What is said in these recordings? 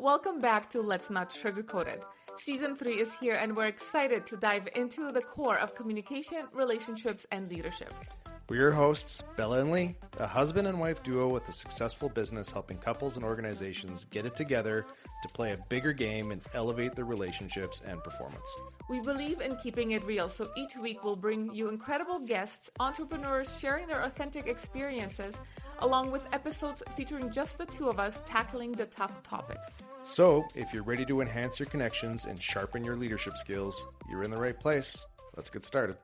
Welcome back to Let's Not Sugarcoat It. Season 3 is here and we're excited to dive into the core of communication, relationships, and leadership. We're your hosts, Bella and Lee, a husband and wife duo with a successful business helping couples and organizations get it together to play a bigger game and elevate their relationships and performance. We believe in keeping it real, so each week we'll bring you incredible guests, entrepreneurs sharing their authentic experiences, along with episodes featuring just the two of us tackling the tough topics. So, if you're ready to enhance your connections and sharpen your leadership skills, you're in the right place. Let's get started.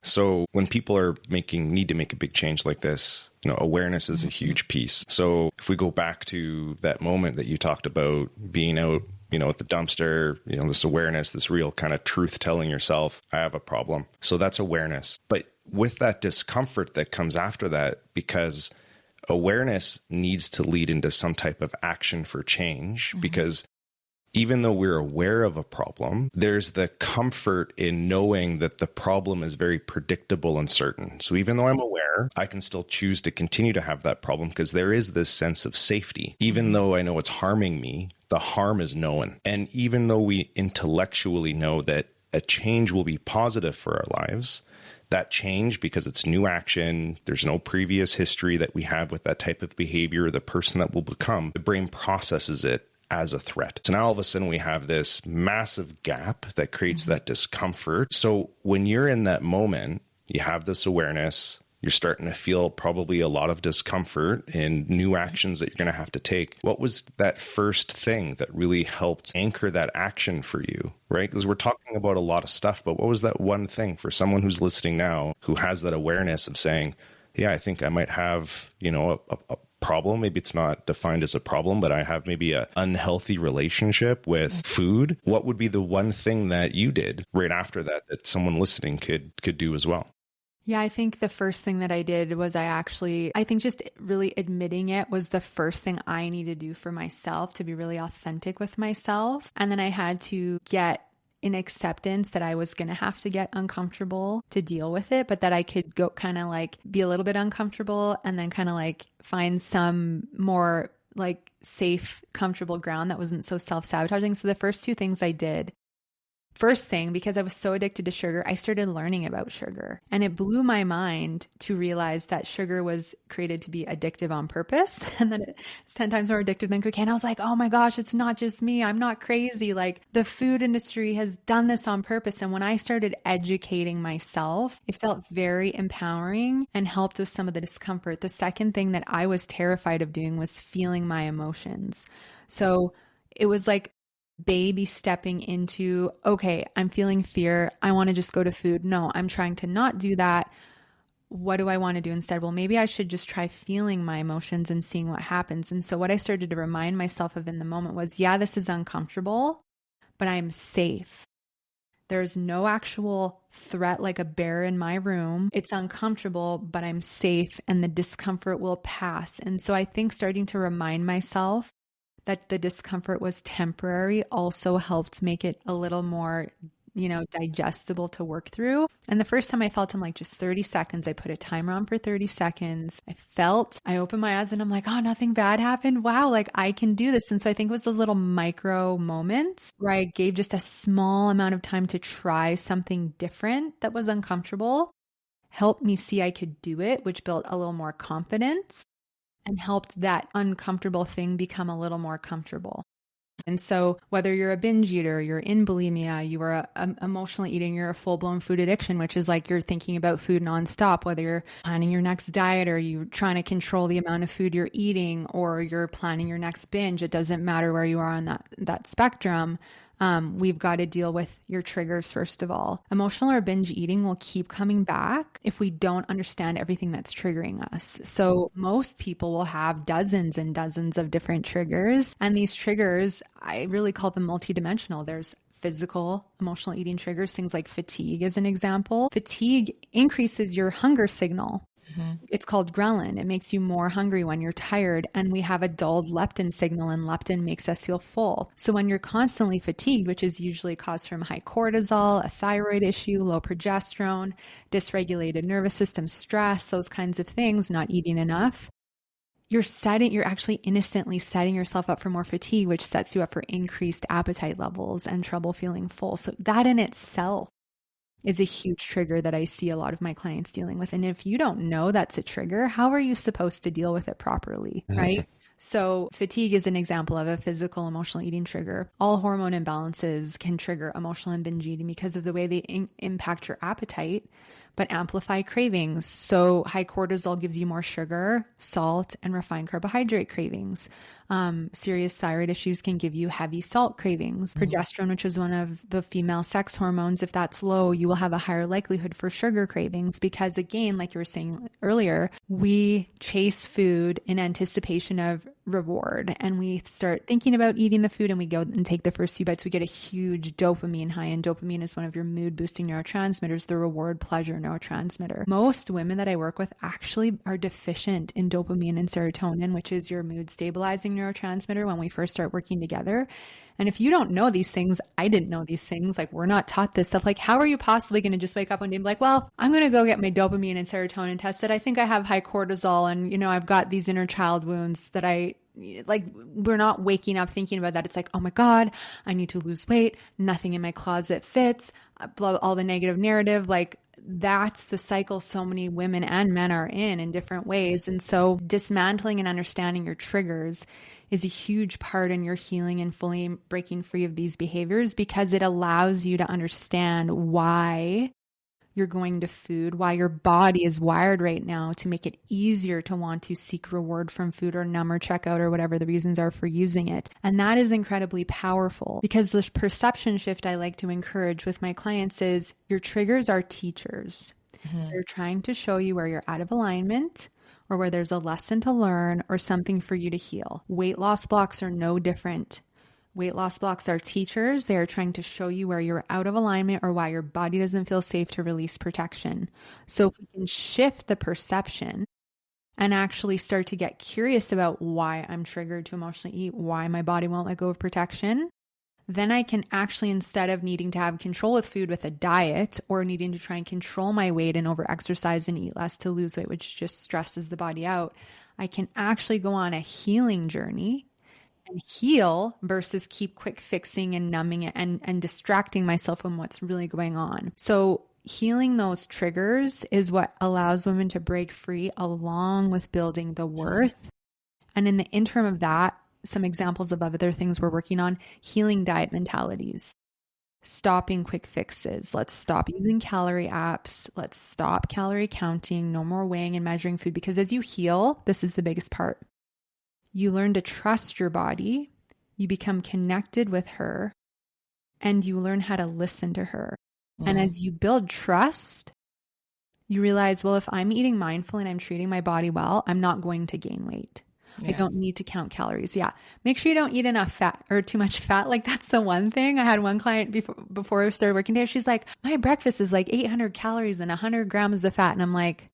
So when people are need to make a big change like this, awareness is a huge piece. So if we go back to that moment that you talked about being out, at the dumpster, this awareness, this real kind of truth telling yourself, I have a problem. So that's awareness. But with that discomfort that comes after that, because awareness needs to lead into some type of action for change, because even though we're aware of a problem, there's the comfort in knowing that the problem is very predictable and certain. So even though I'm aware, I can still choose to continue to have that problem because there is this sense of safety. Even though I know it's harming me, the harm is known. And even though we intellectually know that a change will be positive for our lives, that change, because it's new action, there's no previous history that we have with that type of behavior, the person that will become, the brain processes it as a threat. So now all of a sudden we have this massive gap that creates that discomfort. So when you're in that moment, you have this awareness, you're starting to feel probably a lot of discomfort in new actions that you're going to have to take. What was that first thing that really helped anchor that action for you, right? Because we're talking about a lot of stuff, but what was that one thing for someone who's listening now who has that awareness of saying, yeah, I think I might have, a problem. Maybe it's not defined as a problem, but I have maybe an unhealthy relationship with food. What would be the one thing that you did right after that someone listening could do as well? Yeah, I think the first thing that I did was I think just really admitting it was the first thing I needed to do for myself to be really authentic with myself. And then I had to get in acceptance that I was going to have to get uncomfortable to deal with it, but that I could go kind of like be a little bit uncomfortable and then kind of like find some more like safe, comfortable ground that wasn't so self-sabotaging. So the first two things I did, first thing, because I was so addicted to sugar, I started learning about sugar. And it blew my mind to realize that sugar was created to be addictive on purpose. And that it's 10 times more addictive than cocaine. I was like, oh my gosh, it's not just me. I'm not crazy. Like the food industry has done this on purpose. And when I started educating myself, it felt very empowering and helped with some of the discomfort. The second thing that I was terrified of doing was feeling my emotions. So it was like baby stepping into, okay, I'm feeling fear. I want to just go to food. No, I'm trying to not do that. What do I want to do instead? Well, maybe I should just try feeling my emotions and seeing what happens. And so what I started to remind myself of in the moment was, yeah, this is uncomfortable, but I'm safe. There's no actual threat like a bear in my room. It's uncomfortable, but I'm safe and the discomfort will pass. And so I think starting to remind myself that the discomfort was temporary also helped make it a little more, digestible to work through. And the first time I felt in like just 30 seconds, I put a timer on for 30 seconds. I opened my eyes and I'm like, oh, nothing bad happened. Wow, like I can do this. And so I think it was those little micro moments where I gave just a small amount of time to try something different that was uncomfortable, helped me see I could do it, which built a little more confidence and helped that uncomfortable thing become a little more comfortable. And so whether you're a binge eater, you're in bulimia, you are emotionally eating, you're a full-blown food addiction, which is like you're thinking about food nonstop, whether you're planning your next diet or you're trying to control the amount of food you're eating or you're planning your next binge, it doesn't matter where you are on that spectrum. We've got to deal with your triggers first of all. Emotional or binge eating will keep coming back if we don't understand everything that's triggering us. So most people will have dozens and dozens of different triggers. And these triggers, I really call them multidimensional. There's physical, emotional eating triggers, things like fatigue as an example. Fatigue increases your hunger signal. It's called ghrelin. It makes you more hungry when you're tired. And we have a dulled leptin signal, and leptin makes us feel full. So when you're constantly fatigued, which is usually caused from high cortisol, a thyroid issue, low progesterone, dysregulated nervous system, stress, those kinds of things, not eating enough, you're actually innocently setting yourself up for more fatigue, which sets you up for increased appetite levels and trouble feeling full. So that in itself is a huge trigger that I see a lot of my clients dealing with. And if you don't know that's a trigger, how are you supposed to deal with it properly, right? So fatigue is an example of a physical emotional eating trigger. All hormone imbalances can trigger emotional and binge eating because of the way they impact your appetite, but amplify cravings. So high cortisol gives you more sugar, salt, and refined carbohydrate cravings. Serious thyroid issues can give you heavy salt cravings. Progesterone, which is one of the female sex hormones, if that's low, you will have a higher likelihood for sugar cravings because, again, like you were saying earlier, we chase food in anticipation of reward, and we start thinking about eating the food and we go and take the first few bites. We get a huge dopamine high, and dopamine is one of your mood boosting neurotransmitters, the reward pleasure neurotransmitter. Most women that I work with actually are deficient in dopamine and serotonin, which is your mood stabilizing neurotransmitter, when we first start working together. And if you don't know these things, I didn't know these things, like we're not taught this stuff. Like, how are you possibly going to just wake up one day and be like, well, I'm going to go get my dopamine and serotonin tested. I think I have high cortisol and, I've got these inner child wounds that we're not waking up thinking about that. It's like, oh my God, I need to lose weight. Nothing in my closet fits. All the negative narrative, like that's the cycle so many women and men are in different ways. And so dismantling and understanding your triggers is a huge part in your healing and fully breaking free of these behaviors, because it allows you to understand why you're going to food, why your body is wired right now to make it easier to want to seek reward from food or numb or check out or whatever the reasons are for using it. And that is incredibly powerful, because the perception shift I like to encourage with my clients is your triggers are teachers. They're trying to show you where you're out of alignment, or where there's a lesson to learn or something for you to heal. Weight loss blocks are no different. Weight loss blocks are teachers. They are trying to show you where you're out of alignment or why your body doesn't feel safe to release protection. So if we can shift the perception and actually start to get curious about why I'm triggered to emotionally eat, why my body won't let go of protection, then I can actually, instead of needing to have control with food with a diet or needing to try and control my weight and over exercise and eat less to lose weight, which just stresses the body out, I can actually go on a healing journey and heal versus keep quick fixing and numbing it and distracting myself from what's really going on. So healing those triggers is what allows women to break free, along with building the worth. And in the interim of that, some examples of other things we're working on: healing diet mentalities, stopping quick fixes. Let's stop using calorie apps. Let's stop calorie counting. No more weighing and measuring food. Because as you heal, this is the biggest part. You learn to trust your body. You become connected with her, and you learn how to listen to her. And as you build trust, you realize, well, if I'm eating mindfully and I'm treating my body well, I'm not going to gain weight. I don't need to count calories. Make sure you don't eat enough fat or too much fat. Like, that's the one thing. I had one client before I started working there. She's like, my breakfast is like 800 calories and 100 grams of fat. And I'm like,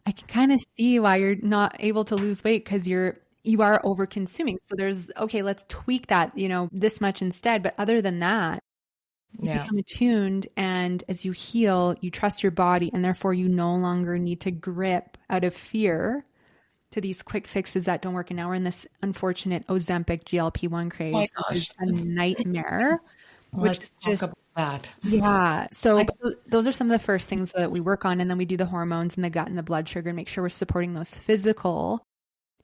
I can kind of see why you're not able to lose weight, because you are over consuming. So okay, let's tweak that, this much instead. But other than that, you become attuned. And as you heal, you trust your body, and therefore you no longer need to grip out of fear to these quick fixes that don't work. And now we're in this unfortunate Ozempic GLP-1 craze, which is a nightmare. Let's talk about that. Yeah. So those are some of the first things that we work on. And then we do the hormones and the gut and the blood sugar and make sure we're supporting those physical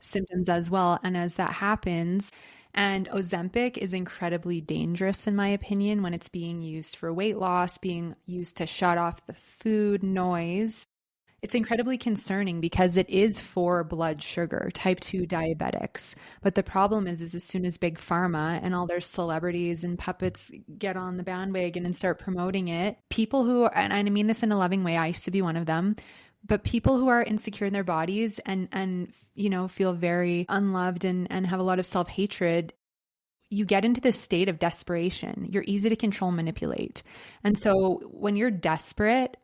symptoms as well. And as that happens, and Ozempic is incredibly dangerous, in my opinion, when it's being used for weight loss, being used to shut off the food noise. It's incredibly concerning because it is for blood sugar, type 2 diabetics. But the problem is as soon as big pharma and all their celebrities and puppets get on the bandwagon and start promoting it, people who, and I mean this in a loving way, I used to be one of them, but people who are insecure in their bodies and feel very unloved and have a lot of self-hatred, you get into this state of desperation. You're easy to control and manipulate. And so when you're desperate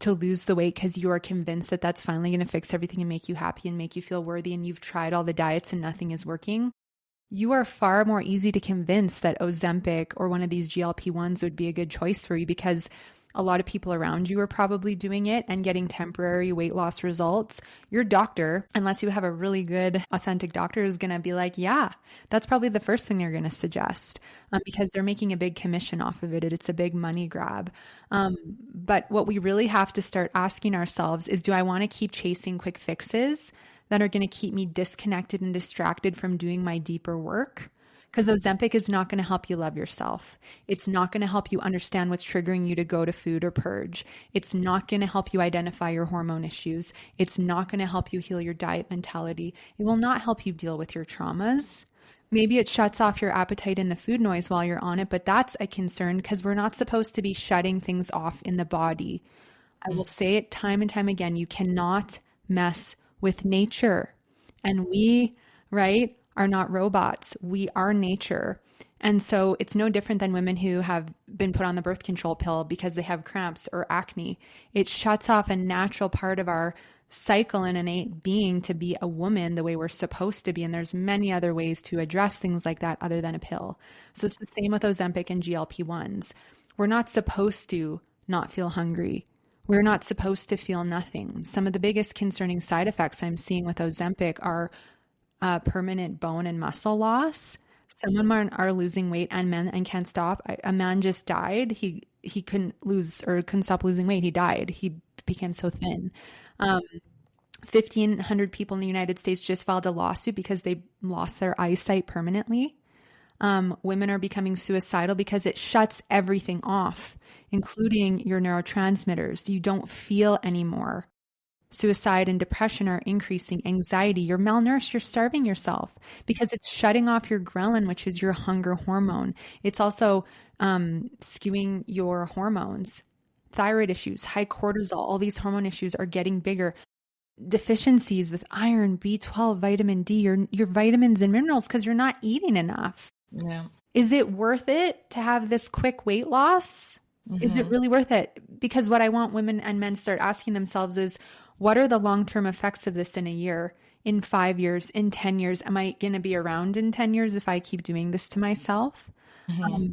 to lose the weight because you are convinced that that's finally going to fix everything and make you happy and make you feel worthy, and you've tried all the diets and nothing is working, you are far more easy to convince that Ozempic or one of these GLP-1s would be a good choice for you, because A lot of people around you are probably doing it and getting temporary weight loss results. Your doctor, unless you have a really good, authentic doctor, is going to be like, yeah, that's probably the first thing they're going to suggest because they're making a big commission off of it. It's a big money grab. But what we really have to start asking ourselves is, do I want to keep chasing quick fixes that are going to keep me disconnected and distracted from doing my deeper work? Because Ozempic is not going to help you love yourself. It's not going to help you understand what's triggering you to go to food or purge. It's not going to help you identify your hormone issues. It's not going to help you heal your diet mentality. It will not help you deal with your traumas. Maybe it shuts off your appetite and the food noise while you're on it, but that's a concern because we're not supposed to be shutting things off in the body. I will say it time and time again. You cannot mess with nature. And we, right, are not robots. We are nature. And so it's no different than women who have been put on the birth control pill because they have cramps or acne. It shuts off a natural part of our cycle and innate being to be a woman the way we're supposed to be. And there's many other ways to address things like that other than a pill. So it's the same with Ozempic and GLP-1s. We're not supposed to not feel hungry. We're not supposed to feel nothing. Some of the biggest concerning side effects I'm seeing with Ozempic are permanent bone and muscle loss. Some women are losing weight and can't stop. A man just died. He couldn't stop losing weight. He died. He became so thin. 1,500 people in the United States just filed a lawsuit because they lost their eyesight permanently. Women are becoming suicidal because it shuts everything off, including your neurotransmitters. You don't feel anymore. Suicide and depression are increasing. Anxiety, you're malnourished, you're starving yourself because it's shutting off your ghrelin, which is your hunger hormone. It's also skewing your hormones. Thyroid issues, high cortisol, all these hormone issues are getting bigger. Deficiencies with iron, B12, vitamin D, your vitamins and minerals because you're not eating enough. Yeah. Is it worth it to have this quick weight loss? Mm-hmm. Is it really worth it? Because what I want women and men to start asking themselves is, what are the long-term effects of this in a year, in 5 years, in 10 years? Am I going to be around in 10 years if I keep doing this to myself?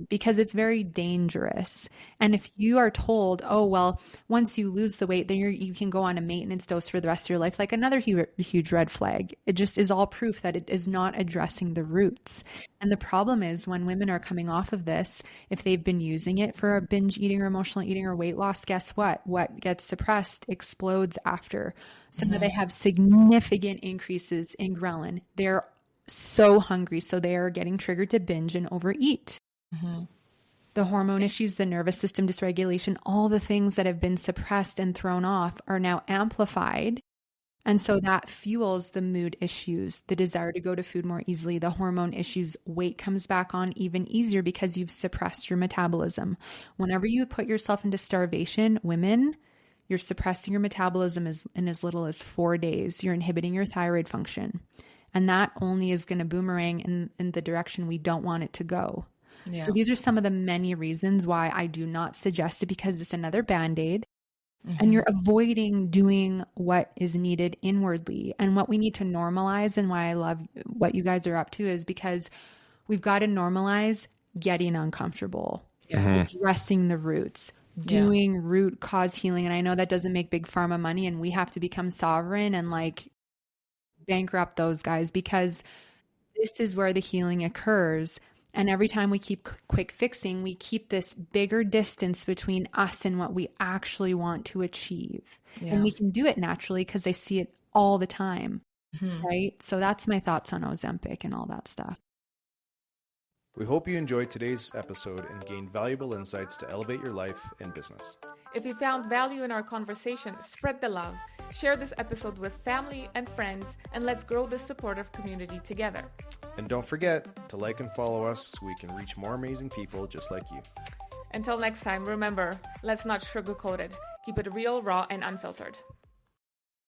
Because it's very dangerous. And if you are told, oh, well, once you lose the weight, then you can go on a maintenance dose for the rest of your life, like another huge red flag. It just is all proof that it is not addressing the roots. And the problem is when women are coming off of this, if they've been using it for binge eating or emotional eating or weight loss, guess what? What gets suppressed explodes after. So now they have significant increases in ghrelin. They're so hungry, so they are getting triggered to binge and overeat. The hormone issues, the nervous system dysregulation, all the things that have been suppressed and thrown off are now amplified. And so that fuels the mood issues, the desire to go to food more easily, the hormone issues, weight comes back on even easier because you've suppressed your metabolism. Whenever you put yourself into starvation, women, you're suppressing your metabolism in as little as 4 days. You're inhibiting your thyroid function. And that only is going to boomerang in the direction we don't want it to go. Yeah. So these are some of the many reasons why I do not suggest it, because it's another Band-Aid and you're avoiding doing what is needed inwardly. And what we need to normalize, and why I love what you guys are up to, is because we've got to normalize getting uncomfortable, addressing the roots, doing root cause healing. And I know that doesn't make big pharma money, and we have to become sovereign and like bankrupt those guys, because this is where the healing occurs. And every time we keep quick fixing, we keep this bigger distance between us and what we actually want to achieve. Yeah. And we can do it naturally because I see it all the time, right? So that's my thoughts on Ozempic and all that stuff. We hope you enjoyed today's episode and gained valuable insights to elevate your life and business. If you found value in our conversation, spread the love. Share this episode with family and friends, and let's grow this supportive community together. And don't forget to like and follow us so we can reach more amazing people just like you. Until next time, remember, let's not sugarcoat it. Keep it real, raw, and unfiltered.